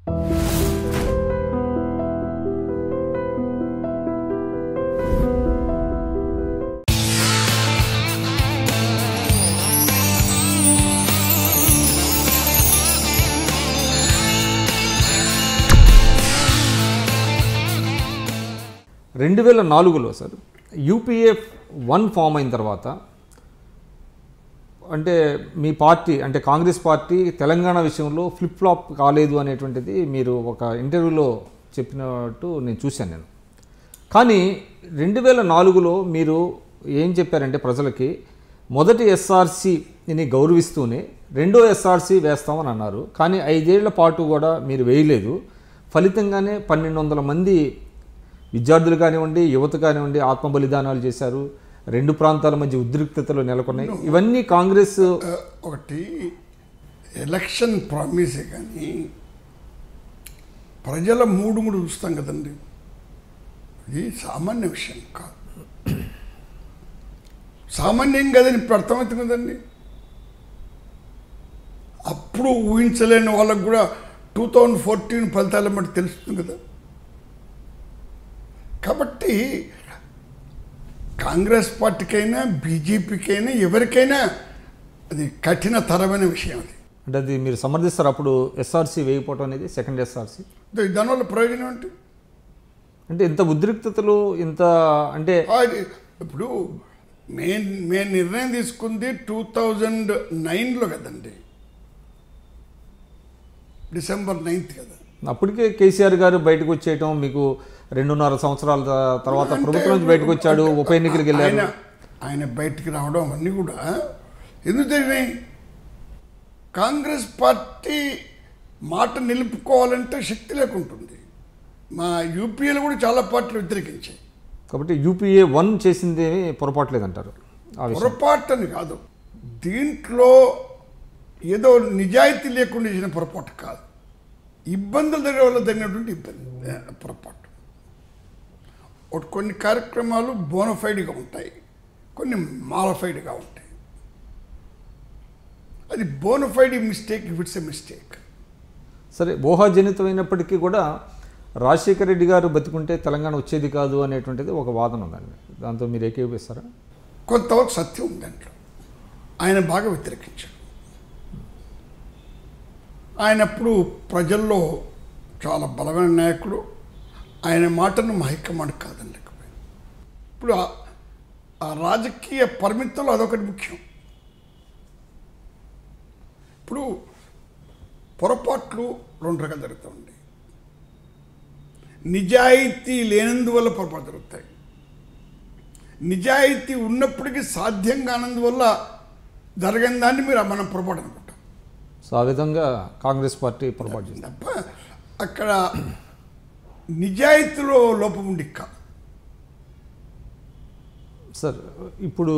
రెండు 2004లో sir UPA 1 form అయిన తర్వాత అంటే మీ పార్టీ అంటే కాంగ్రెస్ పార్టీ తెలంగాణ విషయంలో ఫ్లిప్ ఫ్లాప్ కాలేదు అనేటువంటిది మీరు ఒక ఇంటర్వ్యూలో చెప్పినట్టు నేను చూశాను. కానీ 2004లో మీరు ఏం చెప్పారంటే ప్రజలకి మొదటి ఎస్ఆర్సీని గౌరవిస్తూనే రెండో ఎస్ఆర్సీ వేస్తామని అన్నారు. కానీ 5 ఏళ్ల పాటు కూడా మీరు వేయలేదు. ఫలితంగానే 1200 మంది విద్యార్థులు కానివ్వండి, యువత కానివ్వండి ఆత్మ బలిదానాలు చేశారు. 2 ప్రాంతాల మధ్య ఉద్రిక్తతలు నెలకొన్నాయి. ఇవన్నీ కాంగ్రెస్ ఒకటి ఎలక్షన్ ప్రామిసే కానీ ప్రజల మూడు చూస్తాం కదండి. ఇది సామాన్య విషయం కాదు. సామాన్యం కదని ఇప్పుడు అర్థమవుతుంది కదండి. అప్పుడు ఊహించలేని వాళ్ళకు కూడా 2014 ఫలితాల మటు తెలుస్తుంది కదా. కాబట్టి కాంగ్రెస్ పార్టీకైనా బీజేపీకైనా ఎవరికైనా అది కఠినతరమైన విషయం. అది అంటే అది మీరు సమర్థిస్తారు. అప్పుడు ఎస్ఆర్సీ వేయకపోవడం అనేది సెకండ్ ఎస్ఆర్సీ దానివల్ల ప్రయోజనం ఏంటి? అంటే ఇంత ఉద్రిక్తతలు ఇంత అంటే ఇప్పుడు మేము నిర్ణయం తీసుకుంది 2009లో కదండి, డిసెంబర్ 9th కదా. అప్పటికే కేసీఆర్ గారు బయటకు వచ్చేయటం, మీకు 2.5 సంవత్సరాల తర్వాత ప్రభుత్వం నుంచి బయటకు వచ్చాడు, ఉప ఎన్నికలకు వెళ్ళారు. ఆయన బయటికి రావడం అవన్నీ కూడా ఎందుకు జరిగినాయి? కాంగ్రెస్ పార్టీ మాట నిలుపుకోవాలంటే శక్తి లేకుంటుంది. మా యూపీఏలో కూడా చాలా పార్టీలు వ్యతిరేకించాయి. కాబట్టి యూపీఏ 1 చేసింది పొరపాటు లేదంటారు. పొరపాటు అని కాదు, దీంట్లో ఏదో నిజాయితీ లేకుండా చేసిన పొరపాటు కాదు. ఇబ్బందులు జరిగే వల్ల జరిగినటువంటి పొరపాటు. కొన్ని కార్యక్రమాలు బోనఫైడ్గా ఉంటాయి, కొన్ని మాలఫైడ్గా ఉంటాయి. అది bona fide mistake, it's a mistake. సరే, ఊహాజనితమైనప్పటికీ కూడా రాజశేఖర రెడ్డి గారు బతికుంటే తెలంగాణ వచ్చేది కాదు అనేటువంటిది ఒక వాదన ఉందండి. దాంతో మీరు ఏకీభవిస్తారా? కొంతవరకు సత్యం ఉంది దాంట్లో. ఆయన బాగా వ్యతిరేకించాడు. ఆయన అప్పుడు ప్రజల్లో చాలా బలమైన నాయకుడు. ఆయన మాటను మా హైకమాండ్ కాదనలేకపోయింది. ఇప్పుడు ఆ రాజకీయ పరిమితుల్లో అదొకటి ముఖ్యం. ఇప్పుడు పొరపాట్లు 2 రకాలు జరుగుతూ ఉంటాయి. నిజాయితీ లేనందువల్ల పొరపాటు జరుగుతాయి. నిజాయితీ ఉన్నప్పటికీ సాధ్యం కానందువల్ల జరగని దాన్ని మనం పొరపాటు అనుకుంటాం. సో ఆ విధంగా కాంగ్రెస్ పార్టీ పొరపాటు చేసింది తప్ప అక్కడ నిజాయితీలో లోపం ఉండి కాదు. సార్ ఇప్పుడు